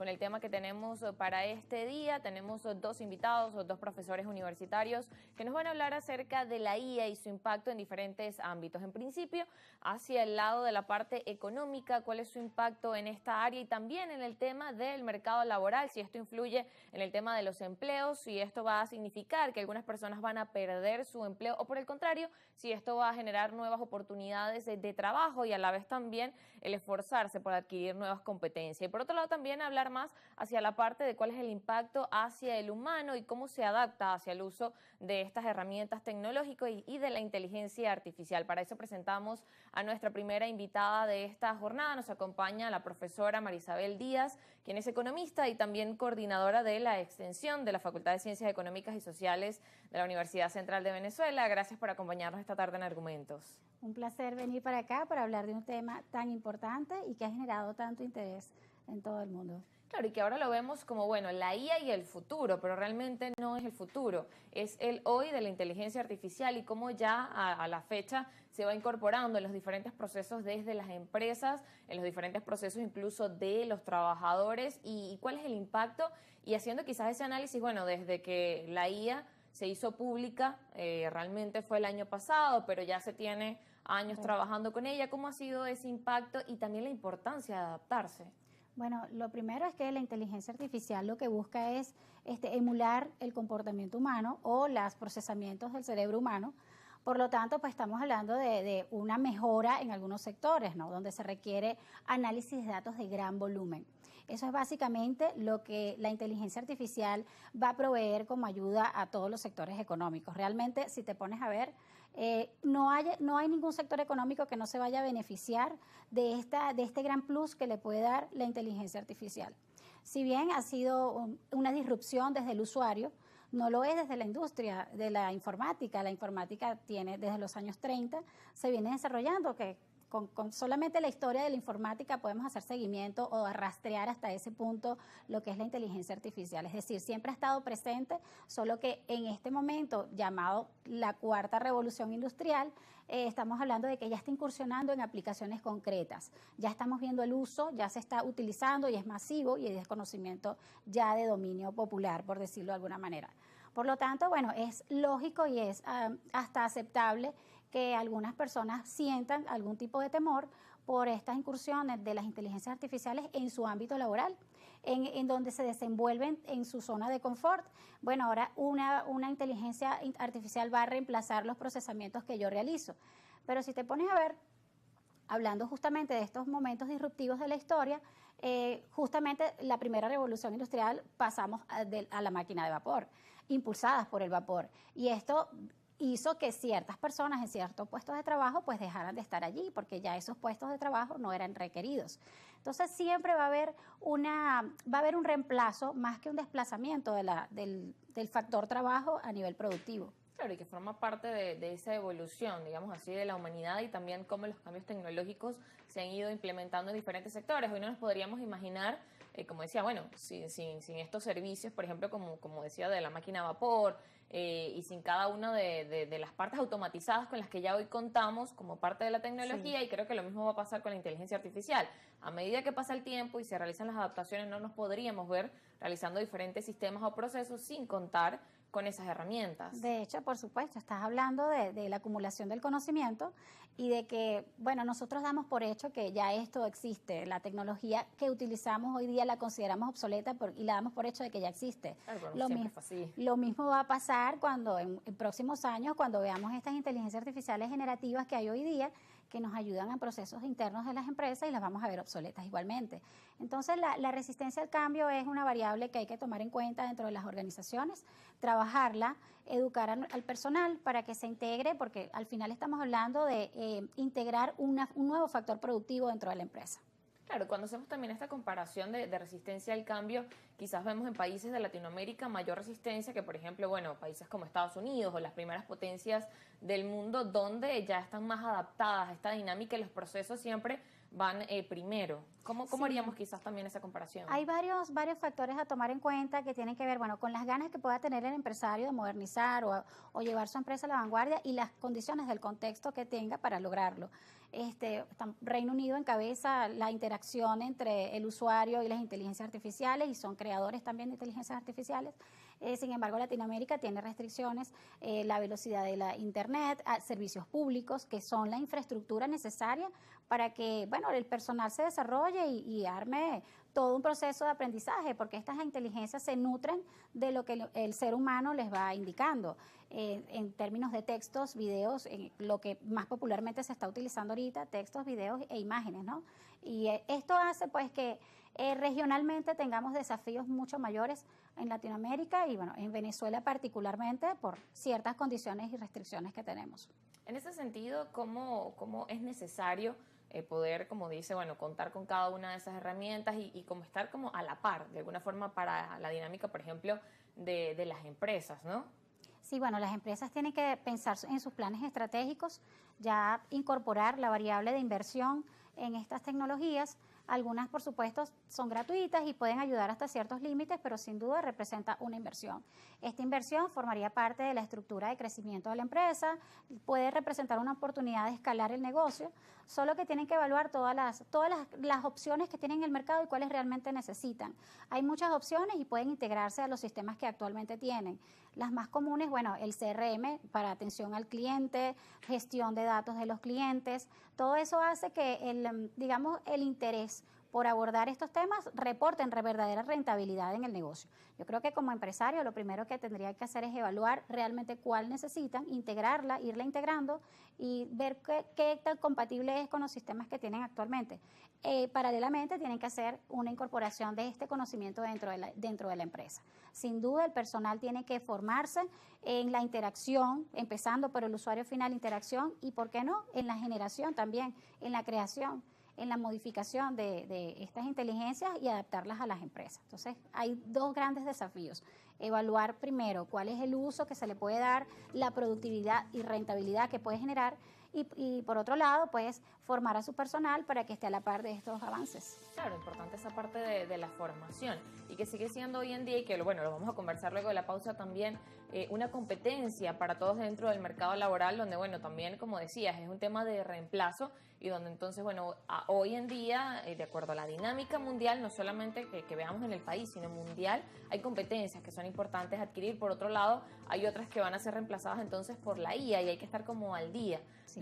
con el tema que tenemos para este día. Tenemos dos invitados, dos profesores universitarios que nos van a hablar acerca de la IA y su impacto en diferentes ámbitos. En principio, hacia el lado de la parte económica, cuál es su impacto en esta área y también en el tema del mercado laboral, si esto influye en el tema de los empleos, si esto va a significar que algunas personas van a perder su empleo o por el contrario, si esto va a generar nuevas oportunidades de trabajo y a la vez también el esforzarse por adquirir nuevas competencias. Y por otro lado también hablar más hacia la parte de cuál es el impacto hacia el humano y cómo se adapta hacia el uso de estas herramientas tecnológicas y de la inteligencia artificial. Para eso presentamos a nuestra primera invitada de esta jornada. Nos acompaña la profesora Marisabel Díaz, quien es economista y también coordinadora de la extensión de la Facultad de Ciencias Económicas y Sociales de la Universidad Central de Venezuela. Gracias por acompañarnos esta tarde en Argumentos. Un placer venir para acá para hablar de un tema tan importante y que ha generado tanto interés en todo el mundo. Claro, y que ahora lo vemos como, bueno, la IA y el futuro, pero realmente no es el futuro, es el hoy de la inteligencia artificial y cómo ya a la fecha se va incorporando en los diferentes procesos desde las empresas, en los diferentes procesos incluso de los trabajadores y cuál es el impacto y haciendo quizás ese análisis, bueno, desde que la IA se hizo pública, realmente fue el año pasado, pero ya se tiene años trabajando con ella. ¿Cómo ha sido ese impacto y también la importancia de adaptarse? Bueno, lo primero es que la inteligencia artificial lo que busca es emular el comportamiento humano o los procesamientos del cerebro humano. Por lo tanto, pues estamos hablando de una mejora en algunos sectores, ¿no? Donde se requiere análisis de datos de gran volumen. Eso es básicamente lo que la inteligencia artificial va a proveer como ayuda a todos los sectores económicos. Realmente, si te pones a ver, no hay ningún sector económico que no se vaya a beneficiar de este gran plus que le puede dar la inteligencia artificial. Si bien ha sido una disrupción desde el usuario, no lo es desde la industria de la informática. La informática tiene desde los años 30, se viene desarrollando que con solamente la historia de la informática podemos hacer seguimiento o rastrear hasta ese punto lo que es la inteligencia artificial. Es decir, siempre ha estado presente, solo que en este momento llamado la cuarta revolución industrial, estamos hablando de que ya está incursionando en aplicaciones concretas. Ya estamos viendo el uso, ya se está utilizando y es masivo y es conocimiento ya de dominio popular, por decirlo de alguna manera. Por lo tanto, bueno, es lógico y es hasta aceptable que algunas personas sientan algún tipo de temor por estas incursiones de las inteligencias artificiales en su ámbito laboral, en donde se desenvuelven en su zona de confort. Bueno, ahora una inteligencia artificial va a reemplazar los procesamientos que yo realizo. Pero si te pones a ver, hablando justamente de estos momentos disruptivos de la historia, justamente la primera revolución industrial pasamos a la máquina de vapor, impulsadas por el vapor. Y esto hizo que ciertas personas en ciertos puestos de trabajo pues dejaran de estar allí porque ya esos puestos de trabajo no eran requeridos. Entonces siempre va a haber un reemplazo más que un desplazamiento del factor trabajo a nivel productivo. Claro, y que forma parte de esa evolución, digamos así, de la humanidad y también cómo los cambios tecnológicos se han ido implementando en diferentes sectores. Hoy no nos podríamos imaginar, como decía, bueno, sin estos servicios, por ejemplo, como decía, de la máquina a vapor y sin cada una de las partes automatizadas con las que ya hoy contamos como parte de la tecnología, sí. Y creo que lo mismo va a pasar con la inteligencia artificial. A medida que pasa el tiempo y se realizan las adaptaciones, no nos podríamos ver realizando diferentes sistemas o procesos sin contar con esas herramientas. De hecho, por supuesto, estás hablando de la acumulación del conocimiento y de que, bueno, nosotros damos por hecho que ya esto existe. La tecnología que utilizamos hoy día la consideramos obsoleta y la damos por hecho de que ya existe. Claro, lo mismo va a pasar cuando en próximos años, cuando veamos estas inteligencias artificiales generativas que hay hoy día, que nos ayudan a procesos internos de las empresas y las vamos a ver obsoletas igualmente. Entonces, la resistencia al cambio es una variable que hay que tomar en cuenta dentro de las organizaciones, trabajarla, educar al personal para que se integre, porque al final estamos hablando de integrar un nuevo factor productivo dentro de la empresa. Claro, cuando hacemos también esta comparación de resistencia al cambio, quizás vemos en países de Latinoamérica mayor resistencia que, por ejemplo, bueno, países como Estados Unidos o las primeras potencias del mundo donde ya están más adaptadas a esta dinámica y los procesos siempre van primero. ¿Cómo haríamos quizás también esa comparación? Hay varios factores a tomar en cuenta que tienen que ver, bueno, con las ganas que pueda tener el empresario de modernizar o llevar su empresa a la vanguardia y las condiciones del contexto que tenga para lograrlo. Reino Unido encabeza la interacción entre el usuario y las inteligencias artificiales y son creadores también de inteligencias artificiales. Sin embargo, Latinoamérica tiene restricciones, la velocidad de la Internet, servicios públicos, que son la infraestructura necesaria para que, bueno, el personal se desarrolle y arme todo un proceso de aprendizaje, porque estas inteligencias se nutren de lo que el ser humano les va indicando. En términos de textos, videos, lo que más popularmente se está utilizando ahorita, textos, videos e imágenes, ¿no? Y esto hace pues que regionalmente tengamos desafíos mucho mayores en Latinoamérica y bueno, en Venezuela particularmente por ciertas condiciones y restricciones que tenemos. En ese sentido, ¿cómo es necesario poder, como dice, bueno, contar con cada una de esas herramientas y como estar como a la par, de alguna forma, para la dinámica, por ejemplo, de las empresas, ¿no? Sí, bueno, las empresas tienen que pensar en sus planes estratégicos, ya incorporar la variable de inversión en estas tecnologías. Algunas, por supuesto, son gratuitas y pueden ayudar hasta ciertos límites, pero sin duda representa una inversión. Esta inversión formaría parte de la estructura de crecimiento de la empresa, puede representar una oportunidad de escalar el negocio, solo que tienen que evaluar todas las opciones que tienen en el mercado y cuáles realmente necesitan. Hay muchas opciones y pueden integrarse a los sistemas que actualmente tienen. Las más comunes, bueno, el CRM para atención al cliente, gestión de datos de los clientes, todo eso hace que el interés por abordar estos temas reporten verdadera rentabilidad en el negocio. Yo creo que como empresario lo primero que tendría que hacer es evaluar realmente cuál necesitan, integrarla, irla integrando y ver qué tan compatible es con los sistemas que tienen actualmente. Paralelamente tienen que hacer una incorporación de este conocimiento dentro de la empresa. Sin duda el personal tiene que formarse en la interacción, empezando por el usuario final, interacción y, ¿por qué no?, en la generación también, en la creación, en la modificación de estas inteligencias y adaptarlas a las empresas. Entonces, hay dos grandes desafíos. Evaluar primero cuál es el uso que se le puede dar, la productividad y rentabilidad que puede generar y por otro lado, pues, formar a su personal para que esté a la par de estos avances. Claro, importante esa parte de la formación y que sigue siendo hoy en día y que, bueno, lo vamos a conversar luego de la pausa también, una competencia para todos dentro del mercado laboral donde, bueno, también, como decías, es un tema de reemplazo y donde entonces, bueno, hoy en día, de acuerdo a la dinámica mundial, no solamente que veamos en el país, sino mundial, hay competencias que son importantes adquirir. Por otro lado, hay otras que van a ser reemplazadas entonces por la IA y hay que estar como al día. Sí.